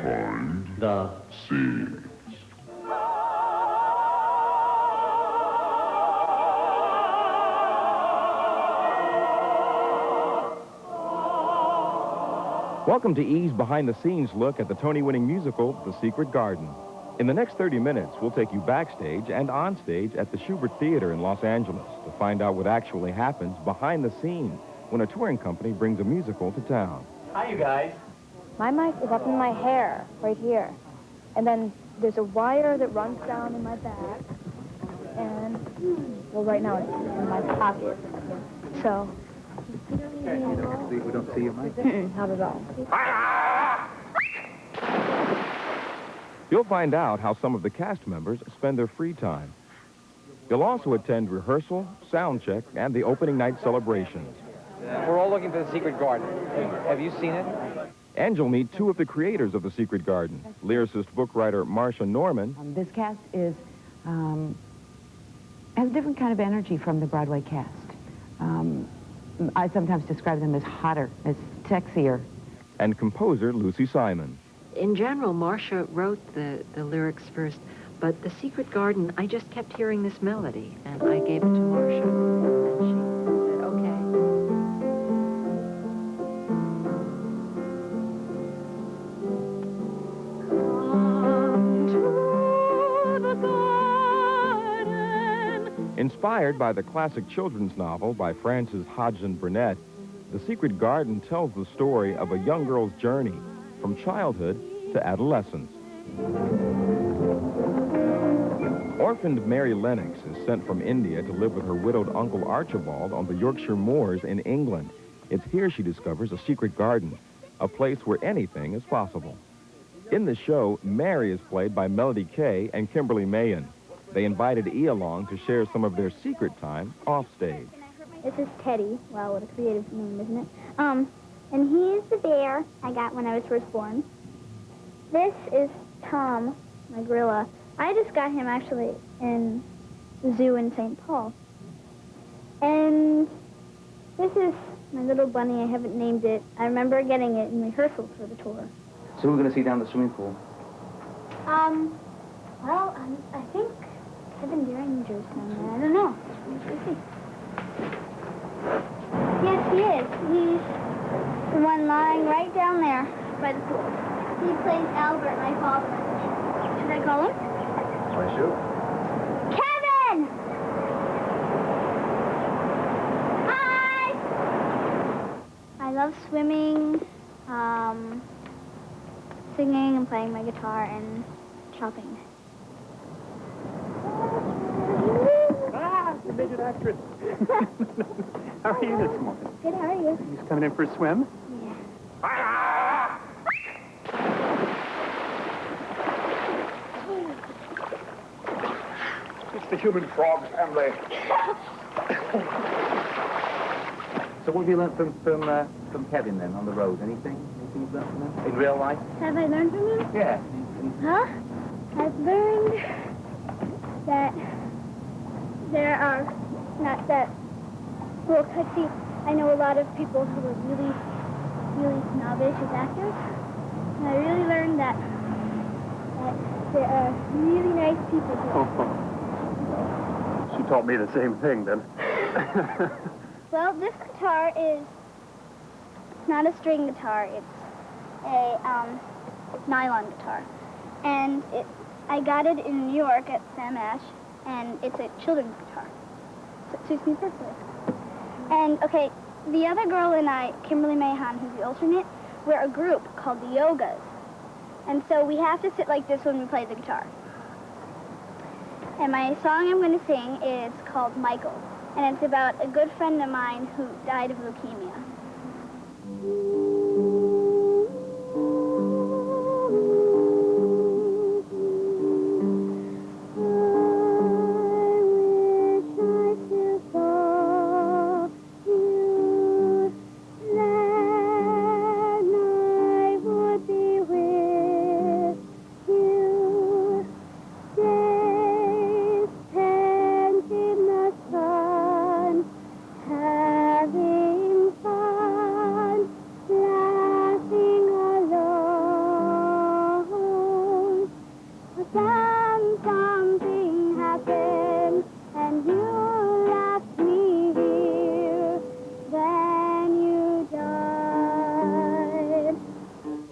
behind the scenes. Welcome to E's behind-the-scenes look at the Tony-winning musical, The Secret Garden. In the next 30 minutes, we'll take you backstage and onstage at the Schubert Theater in Los Angeles to find out what actually happens behind the scenes when a touring company brings a musical to town. Hi, you guys. My mic is up in my hair, right here. And then there's a wire that runs down in my back. And, well, right now it's in my pocket. So... We don't see your mic? Not at all. You'll find out how some of the cast members spend their free time. You'll also attend rehearsal, sound check, and the opening night celebrations. We're all looking for The Secret Garden. Have you seen it? And you'll meet two of the creators of The Secret Garden, lyricist book writer Marcia Norman. This cast has a different kind of energy from the Broadway cast. I sometimes describe them as hotter, as sexier. And composer Lucy Simon. In general, Marcia wrote the lyrics first, but The Secret Garden, I just kept hearing this melody, and I gave it to Marcia, and she said, okay. Come to the garden. Inspired by the classic children's novel by Frances Hodgson Burnett, The Secret Garden tells the story of a young girl's journey from childhood to adolescence. Orphaned Mary Lennox is sent from India to live with her widowed Uncle Archibald on the Yorkshire moors in England. It's here she discovers a secret garden, a place where anything is possible. In the show, Mary is played by Melody Kay and Kimberly Mahon. They invited E along to share some of their secret time off stage. This is Teddy. Wow, what a creative name, isn't it? And he's the bear I got when I was first born. This is Tom, my gorilla. I just got him actually in the zoo in St. Paul. And this is my little bunny. I haven't named it. I remember getting it in rehearsals for the tour. So we're going to see down the swimming pool. Well, I think Kevin Derringer's down there. I don't know. Let's see. Yes, he is. He's the one lying right down there by the pool. He plays Albert, my father. Should I call him? Why, sure. Kevin! Hi! I love swimming, singing and playing my guitar and shopping. Ah, the midget actress. How are you this morning? Good, how are you? You just coming in for a swim? Yeah. It's the human frog family. So what have you learned from Kevin then on the road? Anything? Anything you've learned from him? In real life? Have I learned from him? Yeah. Huh? I've learned that there are not that... Well, see, I know a lot of people who are really, really snobbish as actors. And I really learned that there are really nice people here. Oh. She taught me the same thing then. Well, this guitar is not a string guitar. It's a nylon guitar. And I got it in New York at Sam Ash, and it's a children's guitar. So it suits me perfectly. And, okay, the other girl and I, Kimberly Mahon, who's the alternate, we're a group called the Yogas. And so we have to sit like this when we play the guitar. And my song I'm going to sing is called Michael. And it's about a good friend of mine who died of leukemia. Having fun,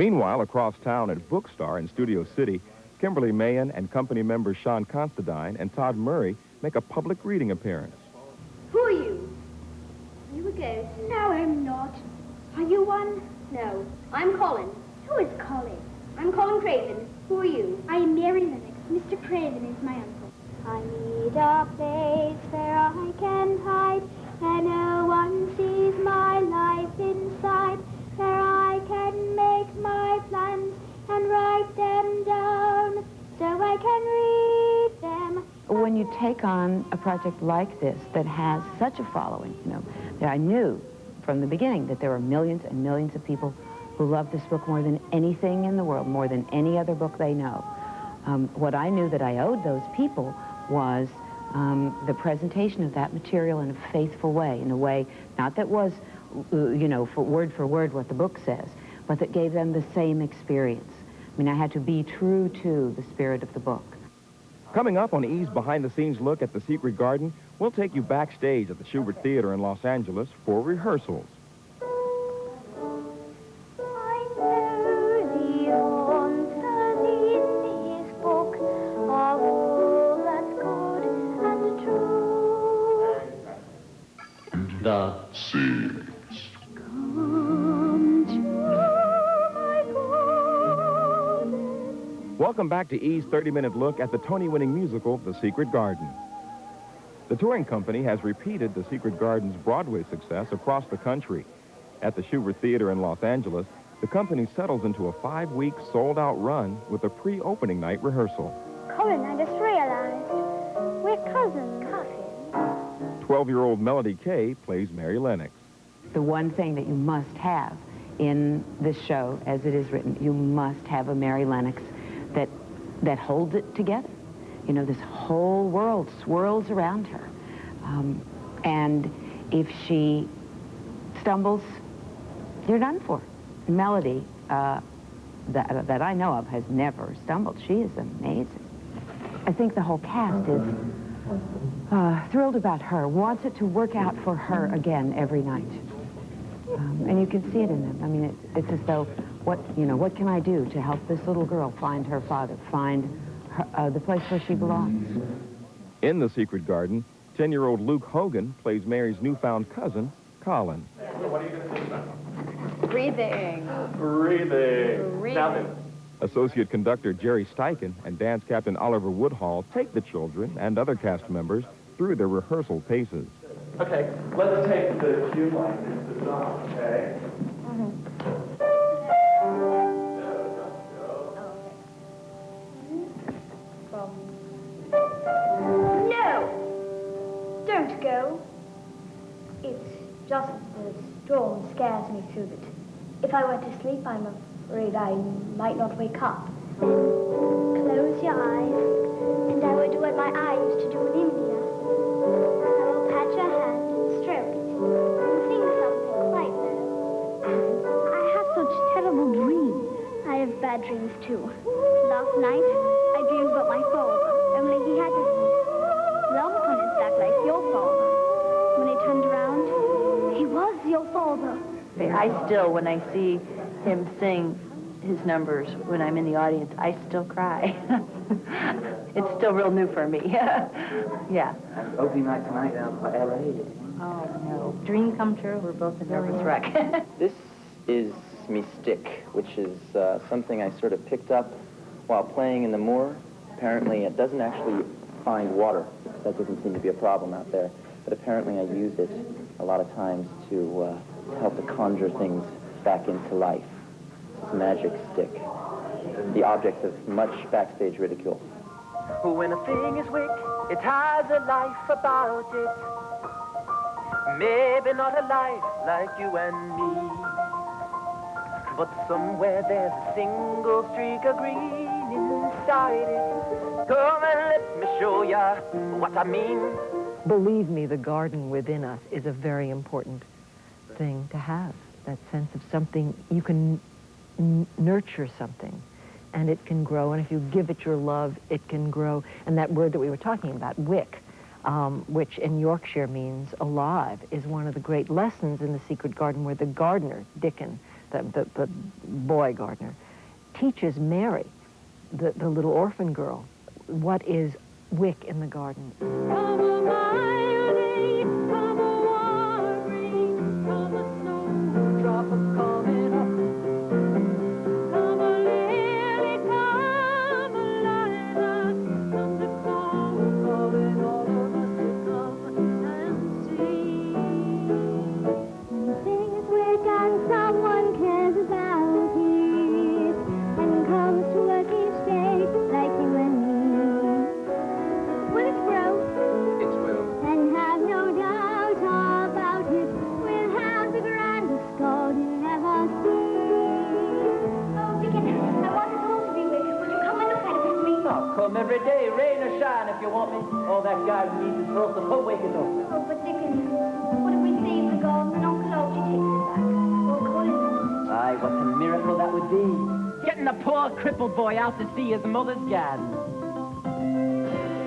Meanwhile, across town at Bookstar in Studio City, Kimberly Mahon and company members Sean Constantine and Todd Murray make a public reading appearance. Who are you? You a ghost? No, I'm not. Are you one? No. I'm Colin. Who is Colin? I'm Colin Craven. Who are you? I am Mary Lennox. Mr. Craven is my uncle. I need a place where I can hide, and no one sees my life inside, where I can make my plans and write them down so I can read them. When you take on a project like this that has such a following, that I knew from the beginning that there were millions and millions of people who love this book more than anything in the world, more than any other book they know. What I knew that I owed those people was the presentation of that material in a faithful way, in a way not that was, for word what the book says, but that gave them the same experience. I mean, I had to be true to the spirit of the book. Coming up on E's behind-the-scenes look at The Secret Garden, we'll take you backstage at the Schubert Theater in Los Angeles for rehearsals. The Seeds. Welcome back to E's 30-minute look at the Tony-winning musical, The Secret Garden. The touring company has repeated The Secret Garden's Broadway success across the country. At the Schubert Theater in Los Angeles, the company settles into a 5-week sold-out run with a pre-opening night rehearsal. Colin, I just realized we're cousins. 12-year-old Melody Kay plays Mary Lennox. The one thing that you must have in this show, as it is written, you must have a Mary Lennox that holds it together. This whole world swirls around her. And if she stumbles, you're done for. Melody, that I know of, has never stumbled. She is amazing. I think the whole cast is thrilled about her, wants it to work out for her again every night. And you can see it in them. I mean, it's as though, what can I do to help this little girl find her father, find her, the place where she belongs? In The Secret Garden, 10-year-old Luke Hogan plays Mary's newfound cousin, Colin. What are you going to do now? Breathing. Breathing. Now then. Associate conductor Jerry Steichen and dance captain Oliver Woodhall take the children and other cast members through their rehearsal paces. Okay, let's take the cue like this is on, okay? No! Don't go. It's just the storm scares me through it. If I went to sleep, I'm afraid I might not wake up. Close your eyes, and I will do what my eye used to do in India. I will pat your hand and stroke it, and sing something quite low. I have such terrible dreams. I have bad dreams, too. Last night, I dreamed about my father, only he had a lump on his back like your father. When he turned around, he was your father. I still, when I see him sing his numbers when I'm in the audience, I still cry. It's still real new for me. Yeah. Opening night tonight out by L.A. Oh, no. Dream come true. We're both a nervous wreck. This is Mystique, which is something I sort of picked up while playing in the moor. Apparently, it doesn't actually find water. That doesn't seem to be a problem out there. But apparently, I use it a lot of times to help to conjure things back into life. It's a magic stick, the object of much backstage ridicule. When a thing is weak, it has a life about it. Maybe not a life like you and me, but somewhere there's a single streak of green inside it. Come and let me show ya what I mean. Believe me, the garden within us is a very important thing to have. That sense of something, you can nurture something, and it can grow, and if you give it your love, it can grow. And that word that we were talking about, wick, which in Yorkshire means alive, is one of the great lessons in The Secret Garden, where the gardener, Dickon, the boy gardener, teaches Mary, the little orphan girl, what is wick in the garden. Come every day, rain or shine, if you want me. All that garden needs is for us to put waking up. Oh, but Dickens, what if we save the garden and Uncle Archie takes it back? We'll call it... Aye, what a miracle that would be. Getting the poor crippled boy out to see his mother's garden.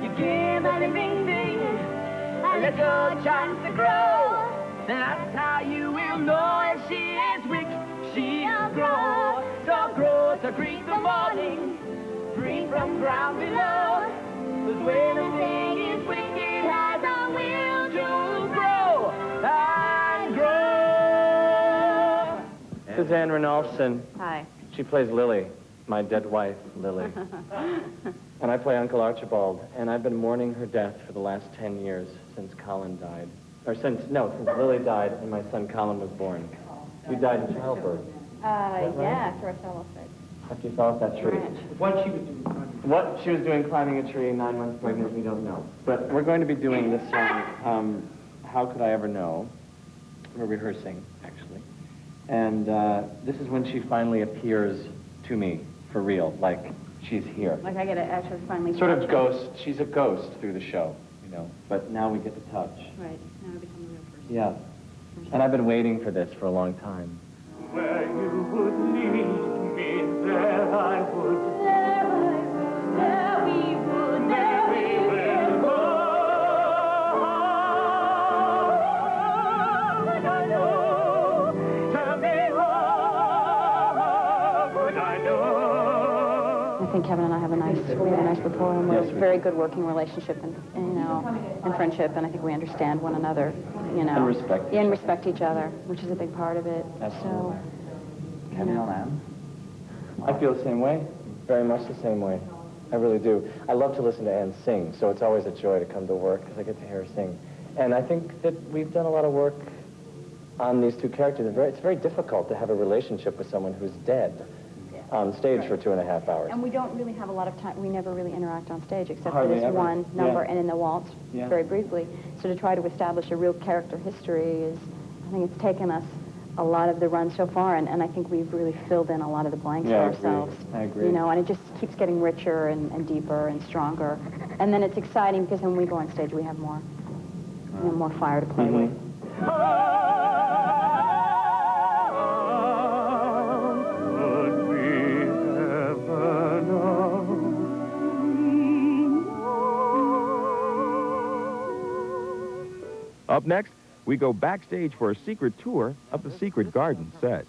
You give a living thing a little chance to grow. That's how you will know if she is weak, she'll grow. So grow to greet the morning, free from ground below. 'Cause when a thing is weak, it has a will to grow and grow. Suzanne Renalston. Hi. She plays Lily, my dead wife, Lily. And I play Uncle Archibald, and I've been mourning her death for the last 10 years since Colin died. Or since Lily died and my son Colin was born. You died in childbirth. Yeah, after I fell off it. After you fell off that tree. What she was doing. What she was doing climbing a tree, 9 months pregnant, we don't know. But we're going to be doing this song, How Could I Ever Know? We're rehearsing, actually. And this is when she finally appears to me, for real, like she's here. Like I get to actually finally Sort of touch her. ghost, she's a ghost through the show, you know. But now we get to touch. Right, now I become a real person. Yeah. And I've been waiting for this for a long time. Where you would lead me, there I would. There we will go. Would I know? Tell me how would I know? I think Kevin and I have a nice rapport, and we're a very good working relationship, and and friendship, and I think we understand one another, And respect. And respect each other, which is a big part of it. Absolutely. So, Kevin and Ann? I feel the same way, very much the same way. I really do. I love to listen to Ann sing, so it's always a joy to come to work because I get to hear her sing. And I think that we've done a lot of work on these two characters. It's very difficult to have a relationship with someone who's dead on stage for 2.5 hours. and we don't really have a lot of time. We never really interact on stage except Hardly for this ever. one number Yeah. and in the waltz, Yeah. very briefly. So to try to establish a real character history is, I think it's taken us a lot of the run so far, and I think we've really filled in a lot of the blanks Yeah, for I agree. ourselves. I agree. And it just keeps getting richer and deeper and stronger. And then it's exciting because when we go on stage, we have more, more fire to play with. Could we ever know? Up next, we go backstage for a secret tour of the Secret Garden set.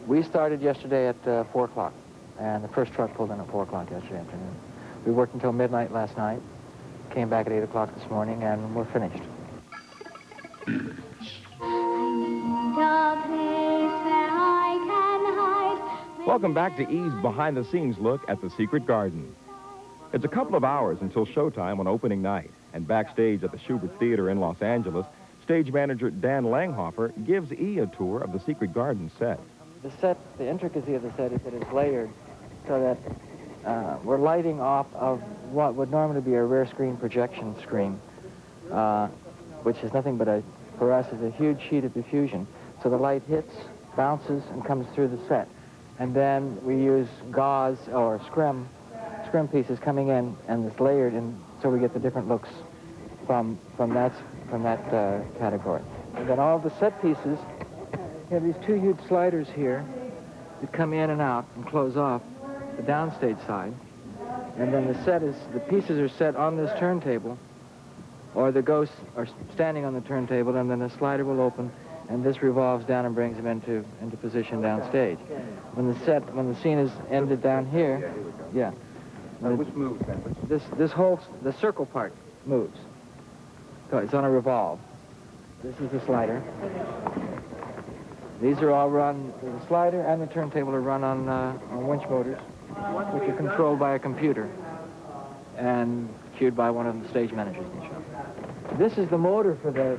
We started yesterday at 4 o'clock, and the first truck pulled in at 4 o'clock yesterday afternoon. We worked until midnight last night, came back at 8 o'clock this morning, and we're finished. Welcome back to E's behind-the-scenes look at the Secret Garden. It's a couple of hours until showtime on opening night, and backstage at the Schubert Theater in Los Angeles, stage manager Dan Langhofer gives E a tour of the Secret Garden set. The set, the intricacy of the set is that it's layered so that we're lighting off of what would normally be a rear screen projection screen, which is nothing but, for us, is a huge sheet of diffusion. So the light hits, bounces, and comes through the set. And then we use gauze or scrim pieces coming in, and it's layered, and so we get the different looks from that category. And then all the set pieces, you have these two huge sliders here that come in and out and close off the downstage side. And then the pieces are set on this turntable, or the ghosts are standing on the turntable, and then the slider will open, and this revolves down and brings him into position downstage. When the scene is ended down here, yeah. Which moves then? The circle part moves. So it's on a revolve. This is the slider. These are all run, the slider and the turntable are run on winch motors, which are controlled by a computer and cued by one of the stage managers in the show. This is the motor for the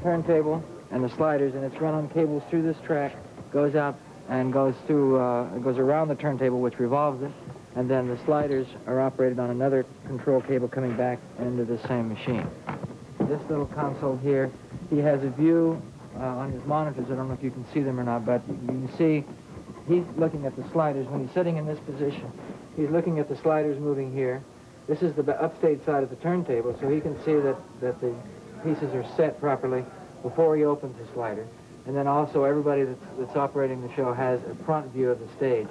turntable and the sliders, and it's run on cables through this track, goes out and goes around the turntable, which revolves it, and then the sliders are operated on another control cable coming back into the same machine. This little console here, he has a view on his monitors. I don't know if you can see them or not, but you can see he's looking at the sliders. When he's sitting in this position, he's looking at the sliders moving here. This is the upstage side of the turntable, so he can see that the pieces are set properly before he opens the slider. And then also everybody that's operating the show has a front view of the stage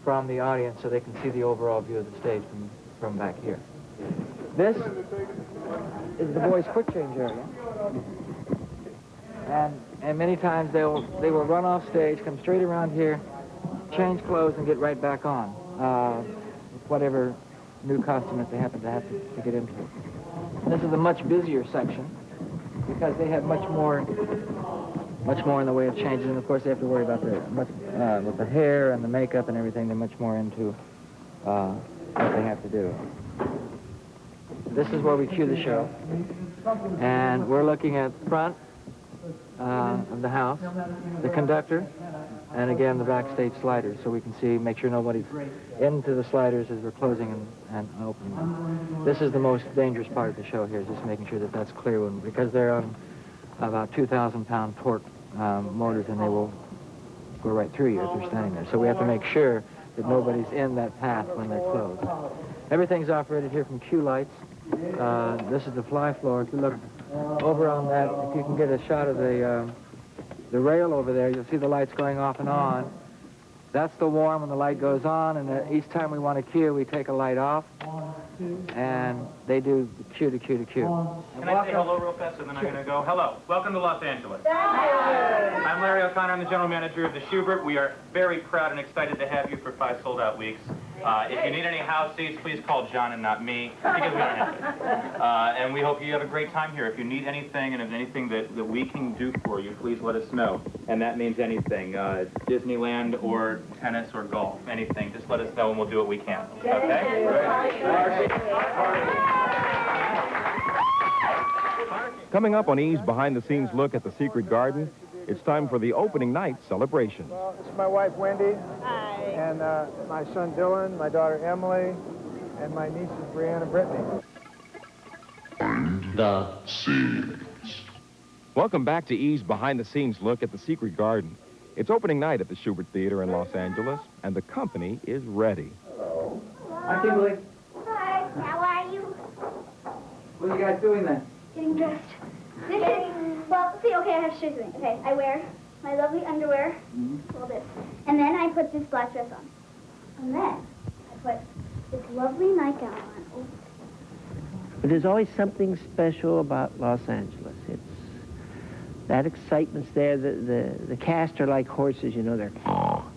from the audience, so they can see the overall view of the stage from back here. This is the boys' quick change area. And many times they will run off stage, come straight around here, change clothes, and get right back on. Whatever new costume that they happen to have to get into. And this is a much busier section because they have much more in the way of changes, and of course they have to worry about with the hair and the makeup and everything. They're much more into what they have to do. This is where we cue the show, and we're looking at the front of the house, the conductor, and again the backstage sliders, so we can see, make sure nobody's into the sliders as we're closing and opening them. This is the most dangerous part of the show here, is just making sure that that's clear, because they're on about 2,000-pound torque motors, and they will go right through you if they're standing there. So we have to make sure that nobody's in that path when they're closed. Everything's operated here from cue lights. This is the fly floor. If you look over on that, if you can get a shot of the rail over there, you'll see the lights going off and on. That's the warm when the light goes on, and each time we want to cue, we take a light off, and they do cue to cue to cue. Can I say hello real fast, and then I'm going to go? Hello. Welcome to Los Angeles. I'm Larry O'Connor. I'm the general manager of the Schubert. We are very proud and excited to have you for 5 sold-out weeks. If you need any house seats, please call John and not me, because we don't have it. And we hope you have a great time here. If you need anything, and if anything that we can do for you, please let us know. And that means anything, Disneyland or tennis or golf, anything. Just let us know and we'll do what we can. Okay? Coming up on Eve's behind-the-scenes look at the Secret Garden, it's time for the opening night celebration. Well, this is my wife, Wendy. Hi. And my son, Dylan, my daughter, Emily, and my nieces, Brianna and Brittany. Behind the scenes. Welcome back to Eve's behind-the-scenes look at the Secret Garden. It's opening night at the Schubert Theater in Los Angeles, and the company is ready. Hello. Hi, Kimberly. Hi, how are you? What are you guys doing then? Getting dressed. This is, well, see, okay, I have to show you something. Okay, I wear my lovely underwear, all this, and then I put this black dress on. And then I put this lovely nightgown on. But there's always something special about Los Angeles. It's that excitement's there. The cast are like horses, you know.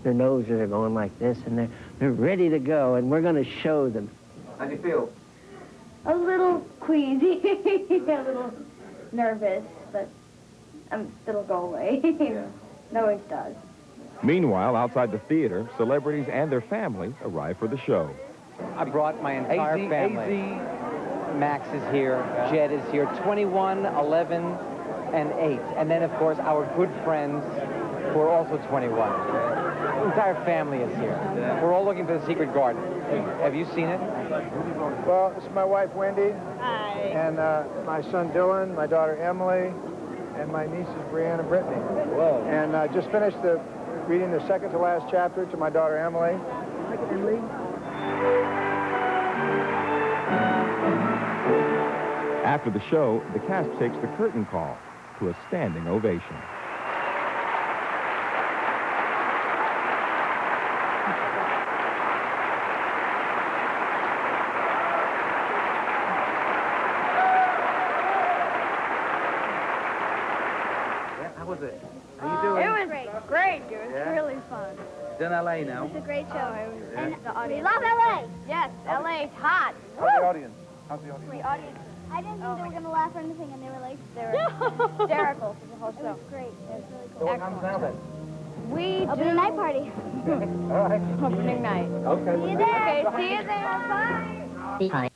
Their noses are going like this, and they're ready to go, and we're going to show them. How do you feel? A little queasy, a little nervous, but it'll go away. Yeah. No, it does. Meanwhile, outside the theater, celebrities and their families arrive for the show. I brought my entire family. Max is here, Jed is here, 21, 11, and 8. And then, of course, our good friends who are also 21. The entire family is here. We're all looking for the Secret Garden. Have you seen it? Well, this is my wife, Wendy. Hi. And my son, Dylan, my daughter, Emily, and my nieces, Brianna and Brittany. Whoa. And I just finished reading the second to last chapter to my daughter, Emily. Hi, Emily. After the show, the cast takes the curtain call to a standing ovation. It's in L.A. now. It's a great show. And The audience. we love LA. Yes, LA's hot. How's the audience? How's the audience? The audience. I didn't think they were going to laugh or anything, and they were like, They were hysterical for the whole it show. was great. It was really So cool. what comes now then? We Opening do night party. All right. opening night. Okay. See you there. Okay, see you there. Bye. Hi.